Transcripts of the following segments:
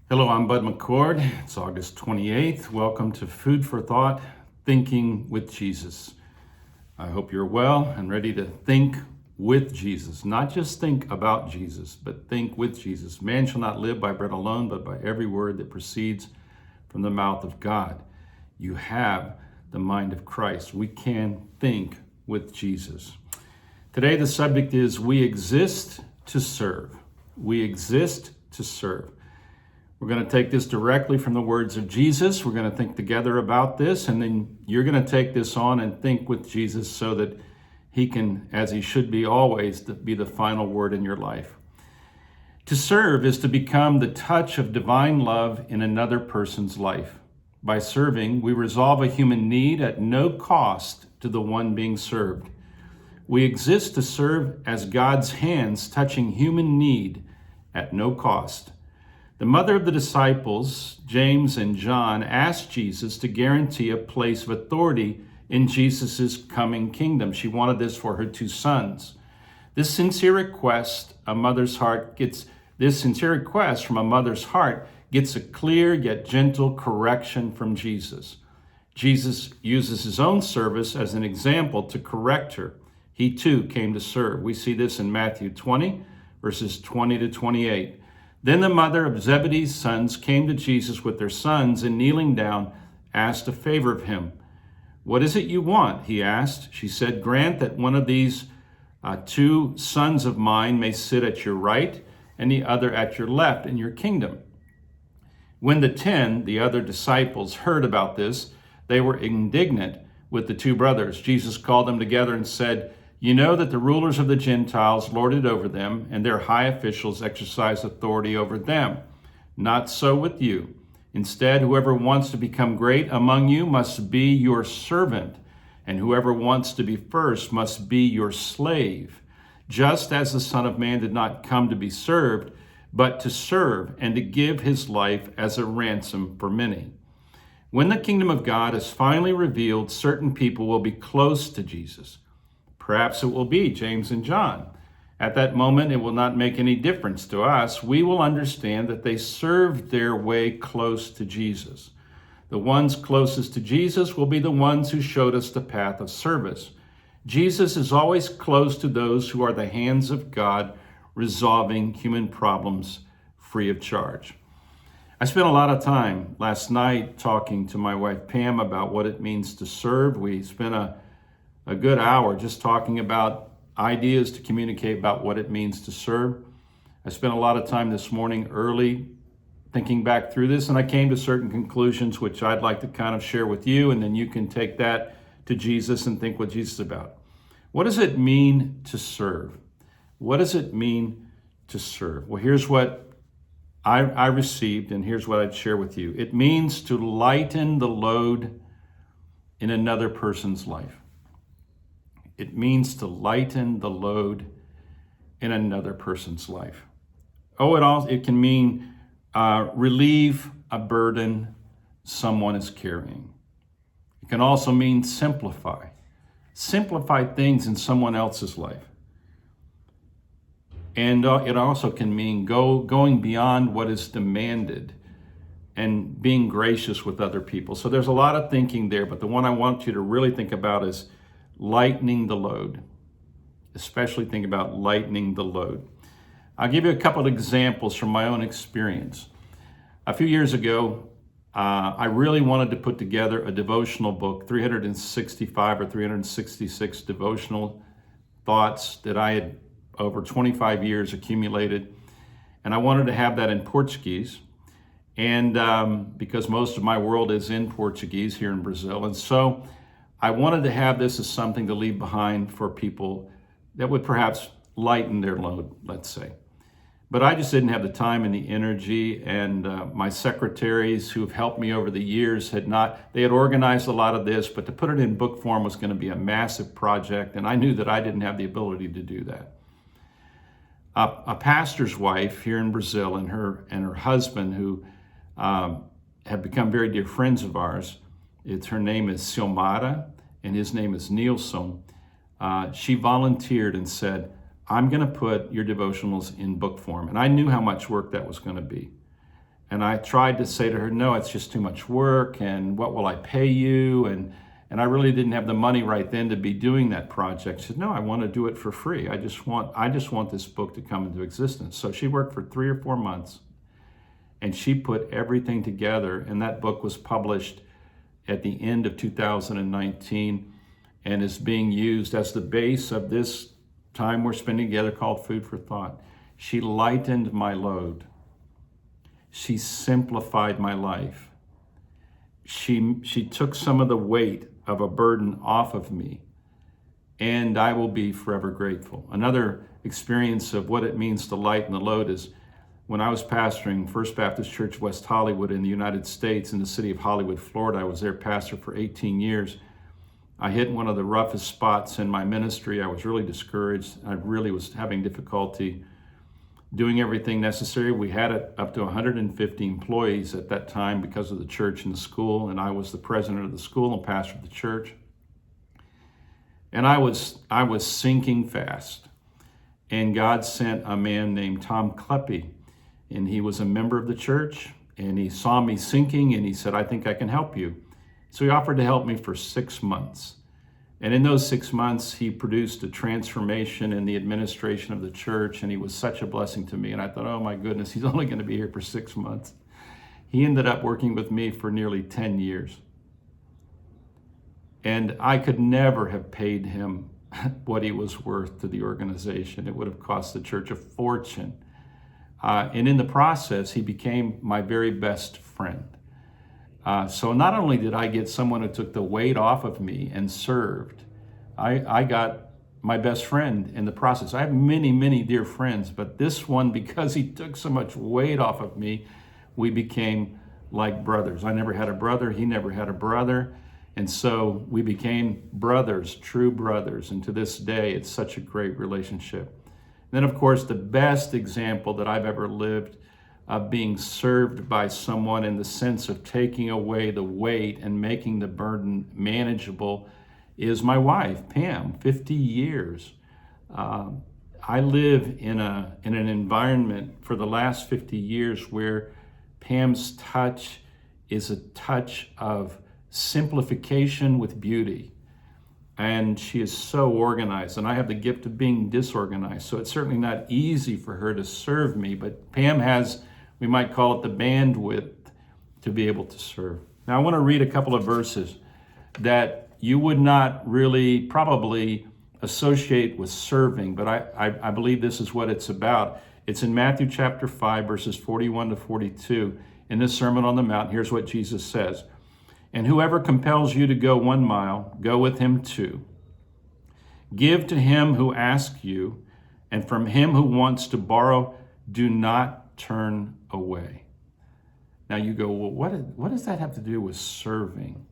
Hello, I'm Bud McCord. It's August 28th. Welcome to Food for Thought, Thinking with Jesus. I hope you're well and ready to think with Jesus. Not just think about Jesus, but think with Jesus. Man shall not live by bread alone, but by every word that proceeds from the mouth of God. You have the mind of Christ. We can think with Jesus. Today, the subject is we exist to serve. We exist to serve. We're going to take this directly from the words of Jesus. We're going to think together about this, and then you're going to take this on and think with Jesus so that he can, as he should be always, be the final word in your life. To serve is to become the touch of divine love in another person's life. By serving, we resolve a human need at no cost to the one being served. We exist to serve as God's hands touching human need at no cost. The mother of the disciples, James and John, asked Jesus to guarantee a place of authority in Jesus' coming kingdom. She wanted this for her two sons. This sincere request from a mother's heart gets a clear yet gentle correction from Jesus. Jesus uses his own service as an example to correct her. He too came to serve. We see this in Matthew 20, verses 20 to 28. Then the mother of Zebedee's sons came to Jesus with their sons and kneeling down, asked a favor of him. "What is it you want?" he asked. She said, "Grant that one of these two sons of mine may sit at your right and the other at your left in your kingdom." When the other disciples, heard about this, they were indignant with the two brothers. Jesus called them together and said, "You know that the rulers of the Gentiles lord it over them, and their high officials exercise authority over them. Not so with you. Instead, whoever wants to become great among you must be your servant, and whoever wants to be first must be your slave. Just as the Son of Man did not come to be served, but to serve and to give his life as a ransom for many." When the kingdom of God is finally revealed, certain people will be close to Jesus. Perhaps it will be James and John. At that moment, it will not make any difference to us. We will understand that they served their way close to Jesus. The ones closest to Jesus will be the ones who showed us the path of service. Jesus is always close to those who are the hands of God, resolving human problems free of charge. I spent a lot of time last night talking to my wife Pam about what it means to serve. We spent a good hour just talking about ideas to communicate about what it means to serve. I spent a lot of time this morning early thinking back through this, and I came to certain conclusions which I'd like to kind of share with you, and then you can take that to Jesus and think what Jesus is about. What does it mean to serve? What does it mean to serve? Well, here's what I received, and here's what I'd share with you. It means to lighten the load in another person's life. It means to lighten the load in another person's life. It can mean relieve a burden someone is carrying. It can also mean simplify things in someone else's life. And it also can mean going beyond what is demanded and being gracious with other people. So there's a lot of thinking there, but the one I want you to really think about is lightening the load. Especially think about lightening the load. I'll give you a couple of examples from my own experience. A few years ago, I really wanted to put together a devotional book, 365 or 366 devotional thoughts that I had over 25 years accumulated. And I wanted to have that in Portuguese. And because most of my world is in Portuguese here in Brazil. And so I wanted to have this as something to leave behind for people that would perhaps lighten their load, let's say. But I just didn't have the time and the energy, and my secretaries who have helped me over the years had organized a lot of this, but to put it in book form was going to be a massive project, and I knew that I didn't have the ability to do that. A pastor's wife here in Brazil and her husband, who have become very dear friends of ours, her name is Silmara, and his name is Nilson. She volunteered and said, "I'm going to put your devotionals in book form." And I knew how much work that was going to be. And I tried to say to her, no, it's just too much work, and what will I pay you? And I really didn't have the money right then to be doing that project. She said, no, I want to do it for free. I just want this book to come into existence. So she worked for 3 or 4 months, and she put everything together, and that book was published at the end of 2019 and is being used as the base of this time we're spending together called Food for Thought. She lightened my load. She simplified my life. She took some of the weight of a burden off of me, and I will be forever grateful. Another experience of what it means to lighten the load is when I was pastoring First Baptist Church West Hollywood in the United States, in the city of Hollywood, Florida. I was their pastor for 18 years. I hit one of the roughest spots in my ministry. I was really discouraged. I really was having difficulty doing everything necessary. We had up to 150 employees at that time because of the church and the school, and I was the president of the school and pastor of the church. And I was sinking fast. And God sent a man named Tom Kleppe, and he was a member of the church, and he saw me sinking, and he said, I think I can help you. So he offered to help me for 6 months. And in those 6 months, he produced a transformation in the administration of the church, and he was such a blessing to me. And I thought, oh my goodness, he's only going to be here for 6 months. He ended up working with me for nearly 10 years. And I could never have paid him what he was worth to the organization. It would have cost the church a fortune. And in the process, he became my very best friend. So not only did I get someone who took the weight off of me and served, I got my best friend in the process. I have many, many dear friends, but this one, because he took so much weight off of me, we became like brothers. I never had a brother. He never had a brother. And so we became brothers, true brothers. And to this day, it's such a great relationship. Then, of course, the best example that I've ever lived of being served by someone in the sense of taking away the weight and making the burden manageable is my wife, Pam, 50 years. I live in an environment for the last 50 years where Pam's touch is a touch of simplification with beauty. And she is so organized, and I have the gift of being disorganized. So it's certainly not easy for her to serve me, but Pam has, we might call it, the bandwidth to be able to serve. Now I want to read a couple of verses that you would not really probably associate with serving, but I believe this is what it's about. It's in Matthew chapter 5, verses 41 to 42. In this Sermon on the Mount, here's what Jesus says. And whoever compels you to go 1 mile, go with him 2. Give to him who asks you, and from him who wants to borrow, do not turn away. Now you go, well, what does that have to do with serving?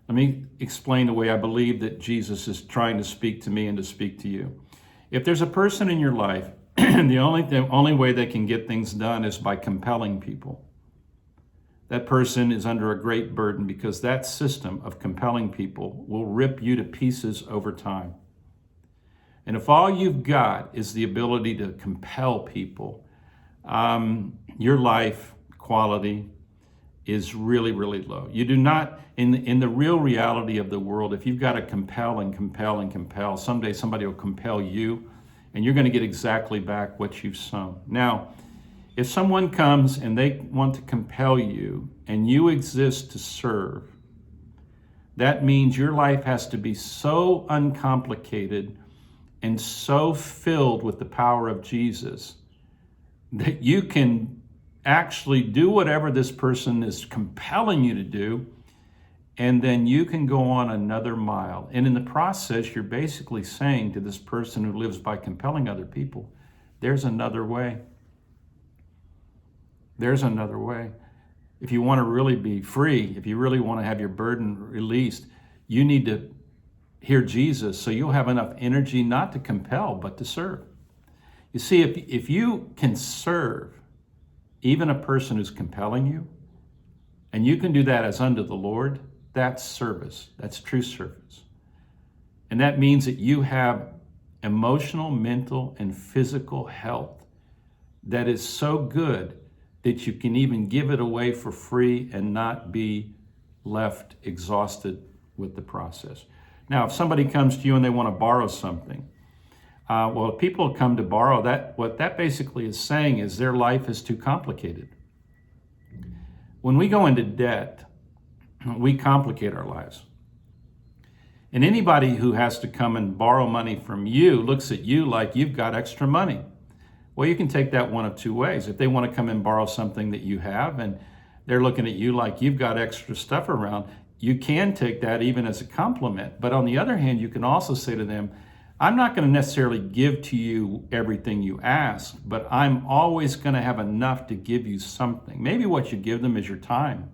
Let me explain the way I believe that Jesus is trying to speak to me and to speak to you. If there's a person in your life, the only way they can get things done is by compelling people. That person is under a great burden because that system of compelling people will rip you to pieces over time. And if all you've got is the ability to compel people, your life quality is really, really low. You do not, in the real reality of the world, if you've got to compel and compel and compel, someday somebody will compel you, and you're going to get exactly back what you've sown. Now, if someone comes and they want to compel you and you exist to serve, that means your life has to be so uncomplicated and so filled with the power of Jesus that you can actually do whatever this person is compelling you to do, and then you can go on another mile. And in the process, you're basically saying to this person who lives by compelling other people, there's another way. There's another way. If you want to really be free, if you really want to have your burden released, you need to hear Jesus so you'll have enough energy not to compel, but to serve. You see, if you can serve even a person who's compelling you, and you can do that as unto the Lord, that's service. That's true service. And that means that you have emotional, mental, and physical health that is so good that you can even give it away for free and not be left exhausted with the process. Now, if somebody comes to you and they want to borrow something, well, if people come to borrow, what that basically is saying is their life is too complicated. When we go into debt, we complicate our lives. And anybody who has to come and borrow money from you looks at you like you've got extra money. Well, you can take that one of two ways. If they want to come and borrow something that you have and they're looking at you like you've got extra stuff around, you can take that even as a compliment. But on the other hand, you can also say to them, I'm not going to necessarily give to you everything you ask, but I'm always going to have enough to give you something. Maybe what you give them is your time,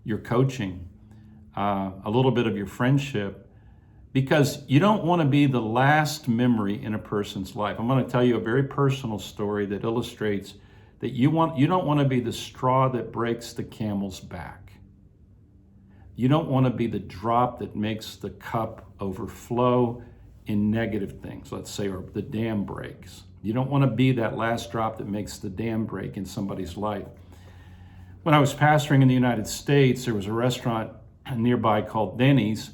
your coaching, a little bit of your friendship, because you don't want to be the last memory in a person's life. I'm going to tell you a very personal story that illustrates that you don't want to be the straw that breaks the camel's back. You don't want to be the drop that makes the cup overflow in negative things, let's say, or the dam breaks. You don't want to be that last drop that makes the dam break in somebody's life. When I was pastoring in the United States, there was a restaurant nearby called Denny's,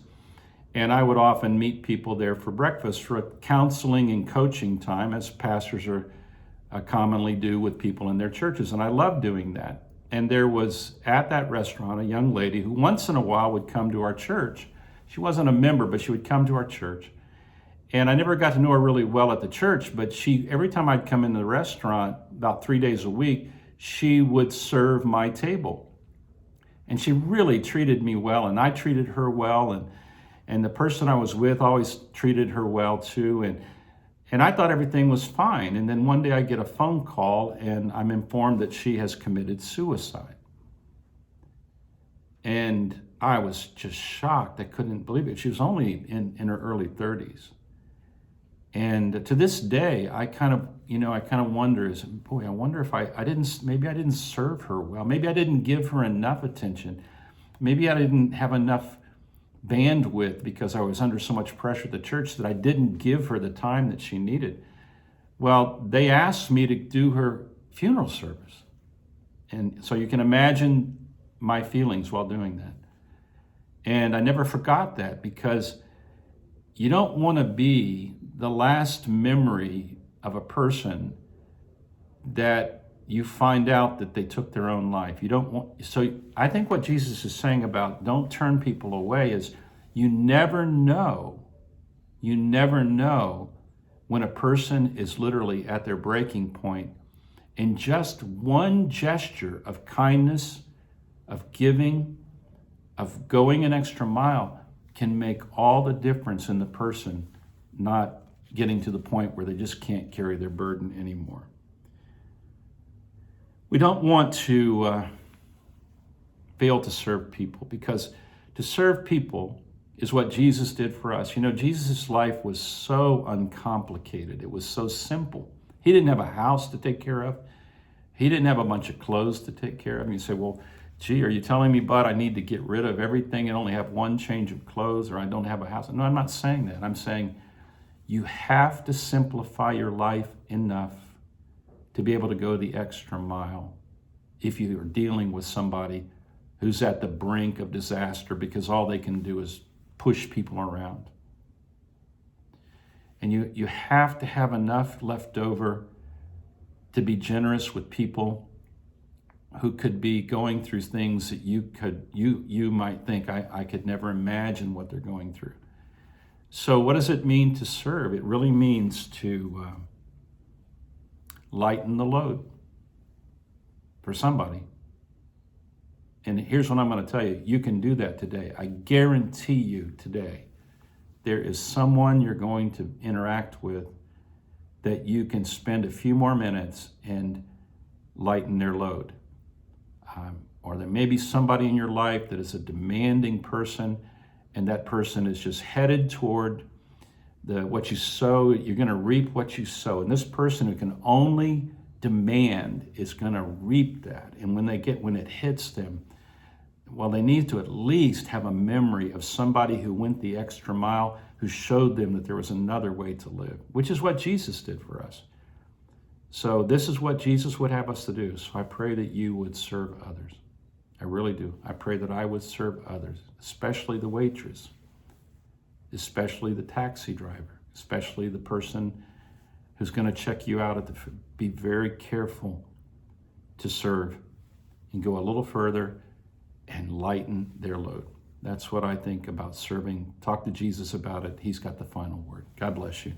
and I would often meet people there for breakfast for a counseling and coaching time, as pastors commonly do with people in their churches, and I loved doing that. And there was at that restaurant a young lady who once in a while would come to our church. She wasn't a member, but she would come to our church. And I never got to know her really well at the church, but every time I'd come into the restaurant, about 3 days a week, she would serve my table. And she really treated me well, and I treated her well, and the person I was with always treated her well too. And I thought everything was fine. And then one day I get a phone call, and I'm informed that she has committed suicide. And I was just shocked. I couldn't believe it. She was only in her early 30s. And to this day, I kind of wonder, I wonder if maybe I didn't serve her well. Maybe I didn't give her enough attention. Maybe I didn't have enough bandwidth because I was under so much pressure at the church that I didn't give her the time that she needed. Well, they asked me to do her funeral service. And so you can imagine my feelings while doing that. And I never forgot that, because you don't want to be the last memory of a person that you find out that they took their own life. So I think what Jesus is saying about don't turn people away is you never know when a person is literally at their breaking point, and just one gesture of kindness, of giving, of going an extra mile can make all the difference in the person not getting to the point where they just can't carry their burden anymore. We don't want to fail to serve people, because to serve people is what Jesus did for us. You know, Jesus' life was so uncomplicated. It was so simple. He didn't have a house to take care of. He didn't have a bunch of clothes to take care of. And you say, well, gee, are you telling me, bud, I need to get rid of everything and only have one change of clothes, or I don't have a house? No, I'm not saying that. I'm saying you have to simplify your life enough to be able to go the extra mile if you are dealing with somebody who's at the brink of disaster, because all they can do is push people around. And you have to have enough left over to be generous with people who could be going through things that you might think I could never imagine what they're going through. So what does it mean to serve? It really means to lighten the load for somebody. And here's what I'm going to tell you. You can do that today. I guarantee you today, there is someone you're going to interact with that you can spend a few more minutes and lighten their load. Or there may be somebody in your life that is a demanding person, and that person is just headed toward what you sow. You're going to reap what you sow. And this person who can only demand is going to reap that. And when it hits them, well, they need to at least have a memory of somebody who went the extra mile, who showed them that there was another way to live, which is what Jesus did for us. So this is what Jesus would have us to do. So I pray that you would serve others. I really do. I pray that I would serve others, especially the waitress, especially the taxi driver, especially the person who's going to check you out be very careful to serve and go a little further and lighten their load. That's what I think about serving. Talk to Jesus about it. He's got the final word. God bless you.